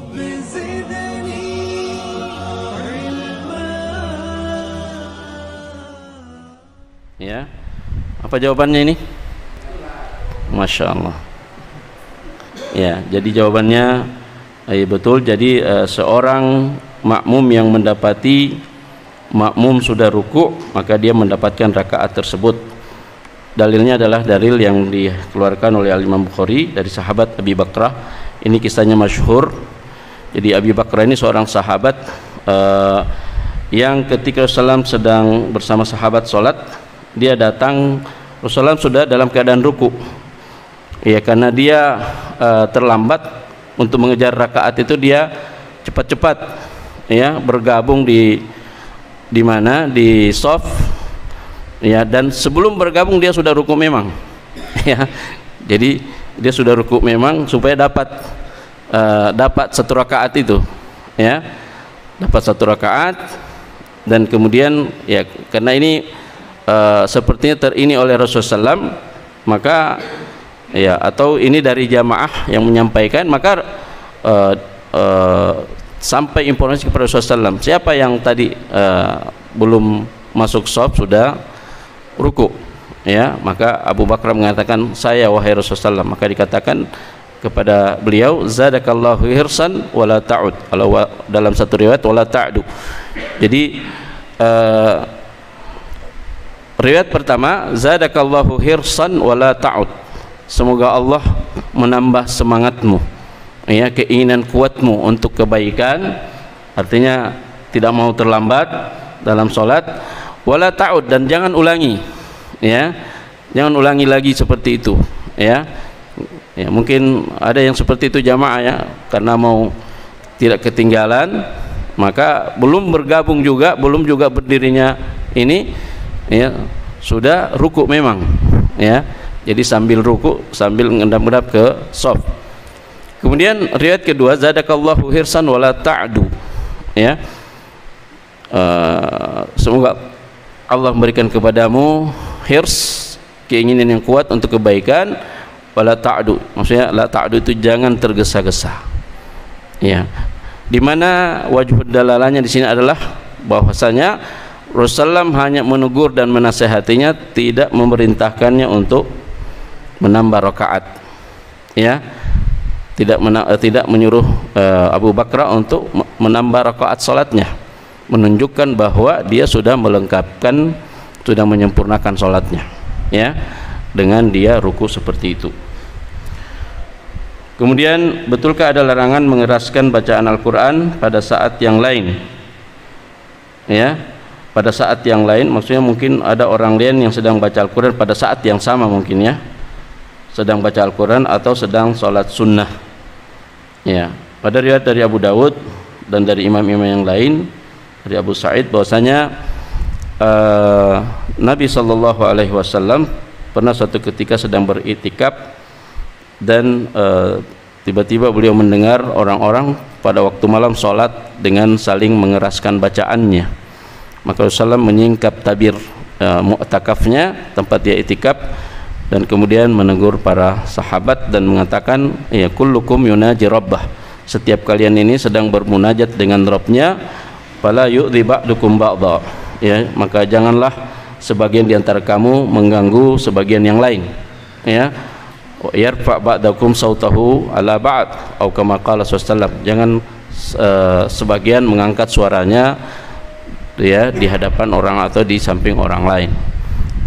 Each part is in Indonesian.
رب زدني علما. Ya, apa jawabannya ini? Masya Allah. Ya, jadi jawabannya betul. Jadi seorang makmum yang mendapati makmum sudah ruku, maka dia mendapatkan rakaat tersebut. Dalilnya adalah dalil yang dikeluarkan oleh Imam Bukhari dari sahabat Abi Bakrah. Ini kisahnya masyhur. Jadi Abi Bakrah ini seorang sahabat yang ketika Rasulullah sedang bersama sahabat sholat, dia datang, Rasulullah sudah dalam keadaan ruku. Ya, karena dia terlambat untuk mengejar rakaat itu, dia cepat-cepat ya bergabung di mana, di shaf ya, dan sebelum bergabung dia sudah ruku memang ya. Jadi dia sudah ruku memang supaya dapat satu rakaat itu ya, dapat satu rakaat. Dan kemudian ya, karena ini sepertinya terini oleh Rasulullah SAW, maka ya, atau ini dari jamaah yang menyampaikan, maka sampai informasi kepada Rasulullah SAW, siapa yang tadi belum masuk shaf sudah ruku ya, maka Abu Bakar mengatakan, saya wahai Rasulullah SAW. Maka dikatakan kepada beliau, zadakallahu hirsan wala ta'ud, kalau dalam satu riwayat wala ta'du. Jadi riwayat pertama, zadakallahu hirsan wala ta'ud, semoga Allah menambah semangatmu ya, keinginan kuatmu untuk kebaikan, artinya tidak mau terlambat dalam sholat. Wala ta'ud, dan jangan ulangi ya, jangan ulangi lagi seperti itu ya. Ya, mungkin ada yang seperti itu jamaah ya, karena mau tidak ketinggalan, maka belum bergabung juga, belum juga berdirinya ini ya, sudah ruku memang ya. Jadi sambil ruku, sambil ngendap-ngendap ke shaf. Kemudian riwayat kedua, zadakallahu hirsan wala ta'du ya, semoga Allah memberikan kepadamu hirs, keinginan yang kuat untuk kebaikan, wala ta'du, maksudnya la ta'du itu jangan tergesa-gesa ya. Dimana wajh dalalanya di sini adalah bahwasanya Rasulullah hanya menegur dan menasihatinya, tidak memerintahkannya untuk menambah rakaat ya, tidak menyuruh Abu Bakar untuk menambah rakaat salatnya, menunjukkan bahwa dia sudah melengkapkan, sudah menyempurnakan salatnya ya, dengan dia ruku seperti itu. Kemudian, betulkah ada larangan mengeraskan bacaan Al-Quran pada saat yang lain ya? Pada saat yang lain maksudnya mungkin ada orang lain yang sedang baca Al-Quran pada saat yang sama, mungkin ya, sedang baca Al-Quran atau sedang sholat sunnah ya. Pada riwayat dari Abu Dawud dan dari imam-imam yang lain, dari Abu Sa'id, bahwasanya Nabi SAW pernah suatu ketika sedang beriktikaf, dan tiba-tiba beliau mendengar orang-orang pada waktu malam sholat dengan saling mengeraskan bacaannya. Maka Rasulullah menyingkap tabir mu'takafnya, tempat dia iktikaf, dan kemudian menegur para sahabat dan mengatakan, ya, kullukum yunaji rabbah, setiap kalian ini sedang bermunajat dengan Rabbnya, fala yu'dhi ba'dukum ba'dha ya, maka janganlah sebagian di antara kamu mengganggu sebagian yang lain ya. Yarfa ba'dakum sautahu ala ba'd, atau kama qala sallallahu, jangan sebagian mengangkat suaranya ya di hadapan orang atau di samping orang lain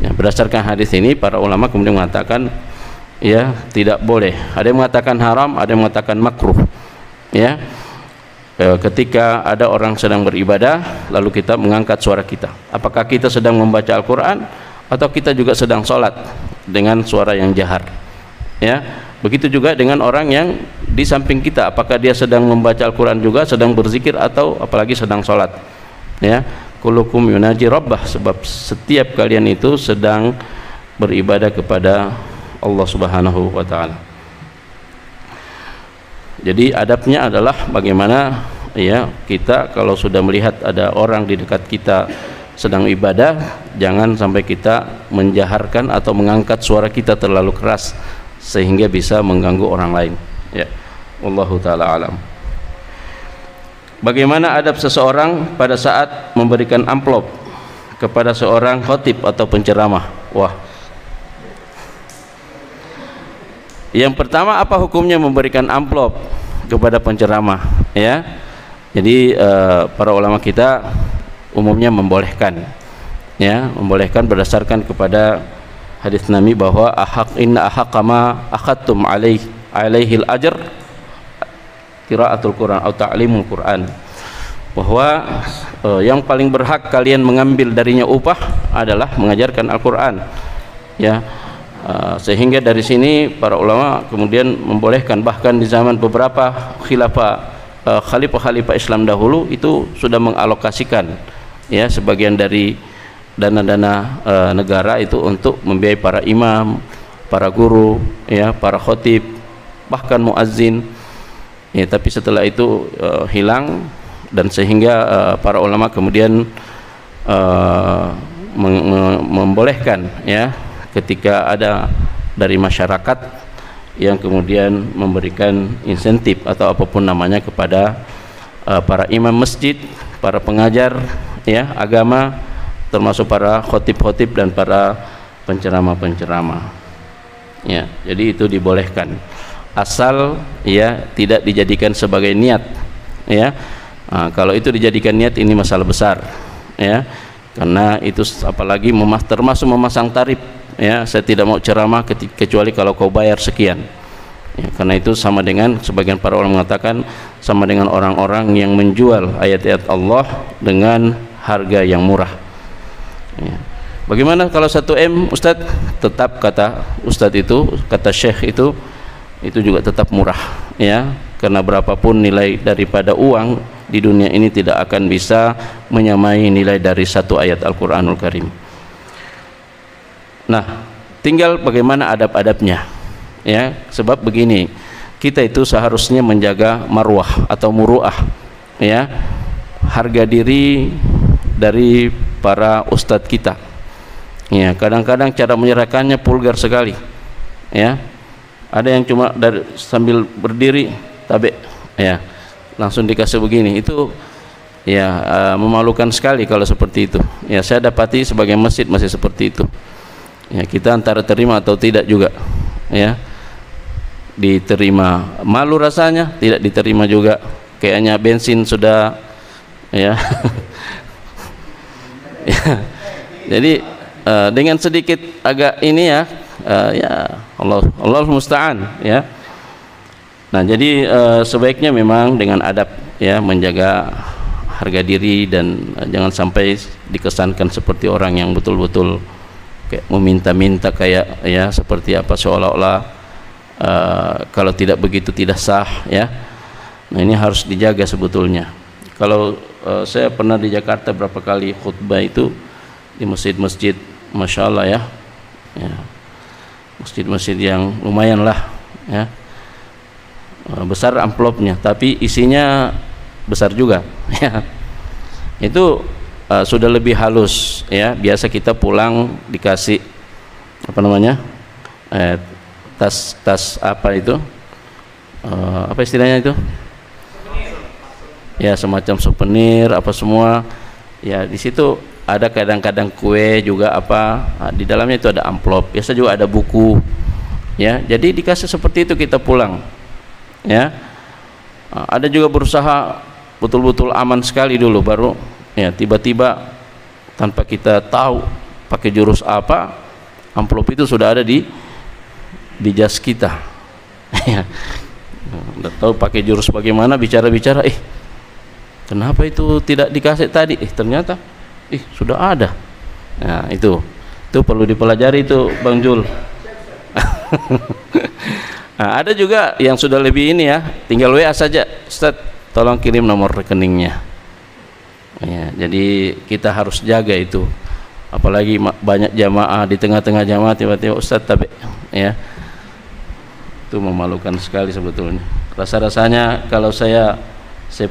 ya. Berdasarkan hadis ini, para ulama kemudian mengatakan ya, tidak boleh. Ada yang mengatakan haram, ada yang mengatakan makruh ya. Ketika ada orang sedang beribadah lalu kita mengangkat suara kita, apakah kita sedang membaca Al-Quran atau kita juga sedang sholat dengan suara yang jahar ya. Begitu juga dengan orang yang di samping kita, apakah dia sedang membaca Al-Quran juga, sedang berzikir, atau apalagi sedang sholat ya. Kullukum yunaji rabbah, sebab setiap kalian itu sedang beribadah kepada Allah Subhanahu wa ta'ala. Jadi adabnya adalah bagaimana ya, kita kalau sudah melihat ada orang di dekat kita sedang ibadah, jangan sampai kita menjaharkan atau mengangkat suara kita terlalu keras sehingga bisa mengganggu orang lain ya. Wallahu taala alam. Bagaimana adab seseorang pada saat memberikan amplop kepada seorang khotib atau penceramah? Wah. Yang pertama, apa hukumnya memberikan amplop kepada penceramah? Ya. Jadi para ulama kita umumnya membolehkan. Ya, membolehkan berdasarkan kepada hadis Nabi bahwa inna ahaqama akhadtum alaihil ajr qiraatul Quran atau ta'limul Quran, bahwa yang paling berhak kalian mengambil darinya upah adalah mengajarkan Al-Quran. Ya, sehingga dari sini para ulama kemudian membolehkan, bahkan di zaman beberapa khalifah Islam dahulu itu sudah mengalokasikan ya sebagian dari dana-dana negara itu untuk membiayai para imam, para guru, ya, para khotib, bahkan muazzin. Ya, tapi setelah itu hilang, dan sehingga para ulama kemudian membolehkan ya ketika ada dari masyarakat yang kemudian memberikan insentif atau apapun namanya kepada para imam masjid, para pengajar ya agama, termasuk para khotib-khotib dan para penceramah-penceramah. Ya, jadi itu dibolehkan, asal ya tidak dijadikan sebagai niat ya. Nah, kalau itu dijadikan niat, ini masalah besar ya, karena itu apalagi termasuk memasang tarif ya. Saya tidak mau ceramah kecuali kalau kau bayar sekian ya, karena itu sama dengan sebagian para ulama mengatakan sama dengan orang-orang yang menjual ayat-ayat Allah dengan harga yang murah ya. Bagaimana kalau 1M Ustadz? Tetap kata Ustadz itu, kata Syekh itu juga tetap murah ya, karena berapapun nilai daripada uang di dunia ini tidak akan bisa menyamai nilai dari satu ayat Al-Quranul Karim. Nah, tinggal bagaimana adab-adabnya ya, sebab begini, kita itu seharusnya menjaga marwah atau muruah ya, harga diri dari para ustadz kita ya. Kadang-kadang cara menyerahkannya vulgar sekali ya. Ada yang cuma sambil berdiri tabe ya, langsung dikasih begini, itu ya memalukan sekali kalau seperti itu ya. Saya dapati sebagai masjid masih seperti itu ya. Kita antara terima atau tidak juga ya, diterima malu rasanya, tidak diterima juga kayaknya bensin sudah ya. Ya, jadi dengan sedikit agak ini ya, ya Allah musta'an ya. Nah, jadi sebaiknya memang dengan adab ya, menjaga harga diri, dan jangan sampai dikesankan seperti orang yang betul-betul kayak meminta-minta kayak ya, seperti apa, seolah-olah kalau tidak begitu tidak sah ya. Nah, ini harus dijaga sebetulnya. Kalau saya pernah di Jakarta berapa kali khutbah itu di masjid-masjid, masya Allah ya, masjid-masjid yang lumayan lah ya, besar amplopnya, tapi isinya besar juga ya. Itu sudah lebih halus ya. Biasa kita pulang dikasih apa namanya, tas apa itu, apa istilahnya itu ya, semacam souvenir apa semua ya. Di situ ada kadang-kadang kue juga apa, di dalamnya itu ada amplop, biasa juga ada buku ya. Jadi dikasih seperti itu kita pulang ya. Ada juga berusaha betul-betul aman sekali dulu, baru ya tiba-tiba tanpa kita tahu pakai jurus apa, amplop itu sudah ada di jas kita ya. Udah tahu pakai jurus bagaimana, bicara-bicara, kenapa itu tidak dikasih tadi, ternyata sudah ada. Nah, itu perlu dipelajari itu Bang Jul. Nah, ada juga yang sudah lebih ini ya, tinggal WA saja, Ustaz tolong kirim nomor rekeningnya ya. Jadi kita harus jaga itu, apalagi banyak jamaah, di tengah-tengah jamaah tiba-tiba Ustaz tabe ya, itu memalukan sekali sebetulnya. Rasa-rasanya kalau saya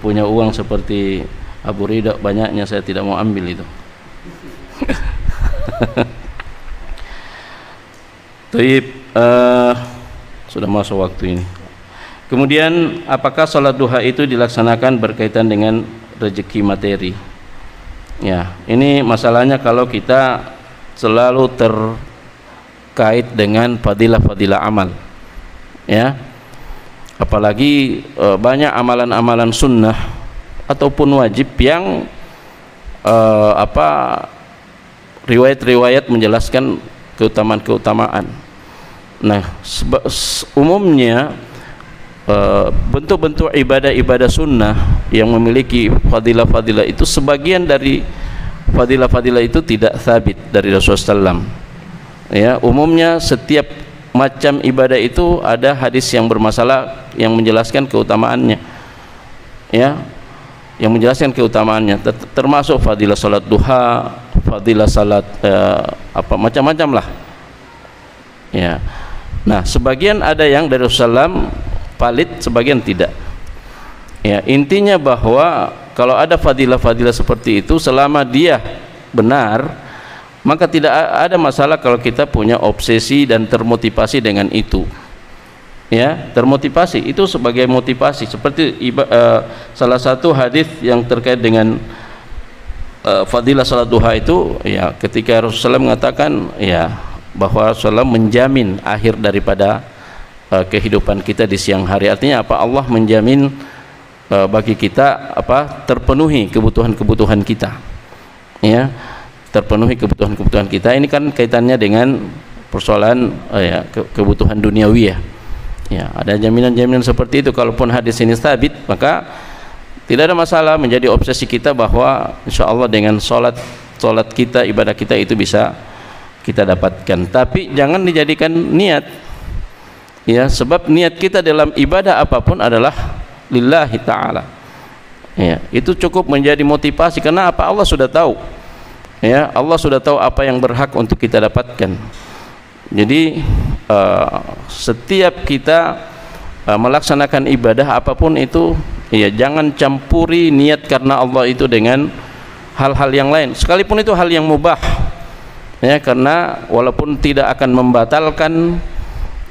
punya uang seperti Abu Ridha banyaknya, saya tidak mau ambil itu. Taib, sudah masuk waktu ini. Kemudian apakah sholat duha itu dilaksanakan berkaitan dengan rezeki materi? Ya, ini masalahnya kalau kita selalu terkait dengan fadilah-fadilah amal. Ya. Apalagi banyak amalan-amalan sunnah ataupun wajib yang riwayat-riwayat menjelaskan keutamaan-keutamaan. Nah, umumnya bentuk-bentuk ibadah-ibadah sunnah yang memiliki fadilah-fadilah itu, sebagian dari fadilah-fadilah itu tidak sabit dari Rasulullah SAW. Ya, umumnya setiap macam ibadah itu ada hadis yang bermasalah yang menjelaskan keutamaannya. Ya, yang menjelaskan keutamaannya, termasuk fadilah salat duha, fadilah salat macam-macam lah. Ya. Nah, sebagian ada yang dari Rasulullah valid, sebagian tidak. Ya, intinya bahwa kalau ada fadilah-fadilah seperti itu, selama dia benar, maka tidak ada masalah kalau kita punya obsesi dan termotivasi dengan itu. Ya, termotivasi itu sebagai motivasi, seperti salah satu hadis yang terkait dengan fadilah salat duha itu, ya, ketika Rasulullah mengatakan, ya, bahwa Rasulullah menjamin akhir daripada kehidupan kita di siang hari. Artinya apa? Allah menjamin bagi kita terpenuhi kebutuhan-kebutuhan kita. Ya, terpenuhi kebutuhan-kebutuhan kita. Ini kan kaitannya dengan persoalan kebutuhan duniawi, ya. Ya, ada jaminan-jaminan seperti itu. Kalaupun hadis ini sabit, maka tidak ada masalah menjadi obsesi kita bahwa insya Allah dengan solat kita, ibadah kita itu bisa kita dapatkan. Tapi jangan dijadikan niat, ya, sebab niat kita dalam ibadah apapun adalah lillahi ta'ala. Ya, itu cukup menjadi motivasi, karena apa? Allah sudah tahu. Ya, Allah sudah tahu apa yang berhak untuk kita dapatkan. Jadi setiap kita melaksanakan ibadah apapun itu, ya, jangan campuri niat karena Allah itu dengan hal-hal yang lain, sekalipun itu hal yang mubah. Ya, karena walaupun tidak akan membatalkan,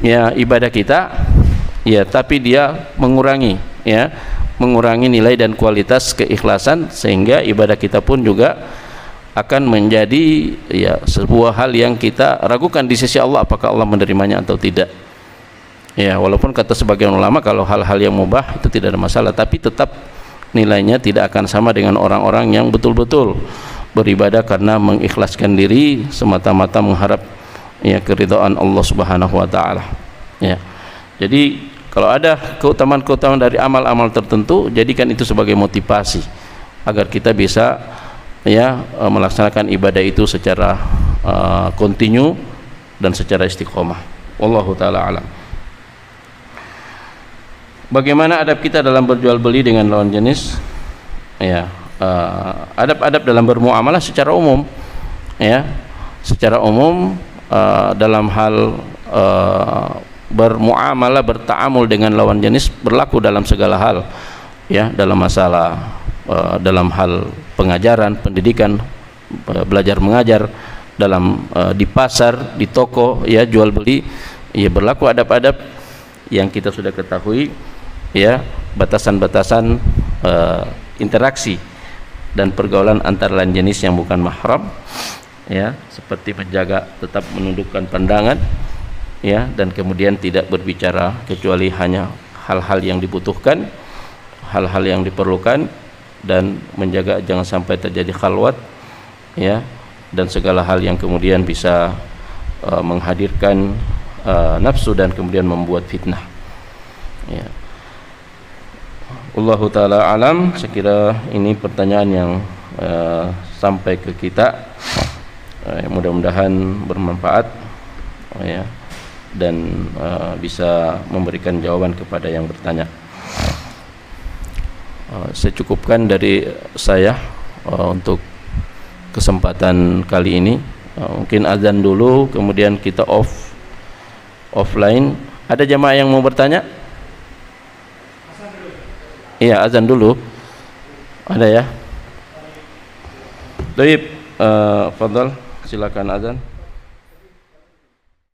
ya, ibadah kita, ya, tapi dia mengurangi, ya, mengurangi nilai dan kualitas keikhlasan, sehingga ibadah kita pun juga akan menjadi, ya, sebuah hal yang kita ragukan di sisi Allah, apakah Allah menerimanya atau tidak. Ya, walaupun kata sebagian ulama kalau hal-hal yang mubah itu tidak ada masalah, tapi tetap nilainya tidak akan sama dengan orang-orang yang betul-betul beribadah karena mengikhlaskan diri semata-mata mengharap, ya, keridhaan Allah Subhanahu wa taala. Ya. Jadi kalau ada keutamaan-keutamaan dari amal-amal tertentu, jadikan itu sebagai motivasi agar kita bisa, ya, melaksanakan ibadah itu secara kontinu dan secara istiqomah. Wallahu taala alam. Bagaimana adab kita dalam berjual beli dengan lawan jenis? Ya, adab-adab dalam bermuamalah secara umum, ya, secara umum dalam hal bermuamalah, bertaamul dengan lawan jenis berlaku dalam segala hal, ya, dalam masalah dalam hal pengajaran, pendidikan, belajar mengajar, dalam di pasar, di toko, ya, jual beli, ya, berlaku adab-adab yang kita sudah ketahui, ya, batasan-batasan interaksi dan pergaulan antar lawan jenis yang bukan mahram, ya, seperti menjaga tetap menundukkan pandangan, ya, dan kemudian tidak berbicara kecuali hanya hal-hal yang dibutuhkan, hal-hal yang diperlukan, dan menjaga jangan sampai terjadi khalwat, ya, dan segala hal yang kemudian bisa menghadirkan nafsu dan kemudian membuat fitnah. Ya. Allahu taala alam. Sekira ini pertanyaan yang sampai ke kita, mudah-mudahan bermanfaat, ya, dan bisa memberikan jawaban kepada yang bertanya. Saya cukupkan dari saya untuk kesempatan kali ini. Mungkin azan dulu, kemudian kita offline. Ada jamaah yang mau bertanya? Iya, azan dulu. Ada, ya? Baik, fadhal, silakan azan.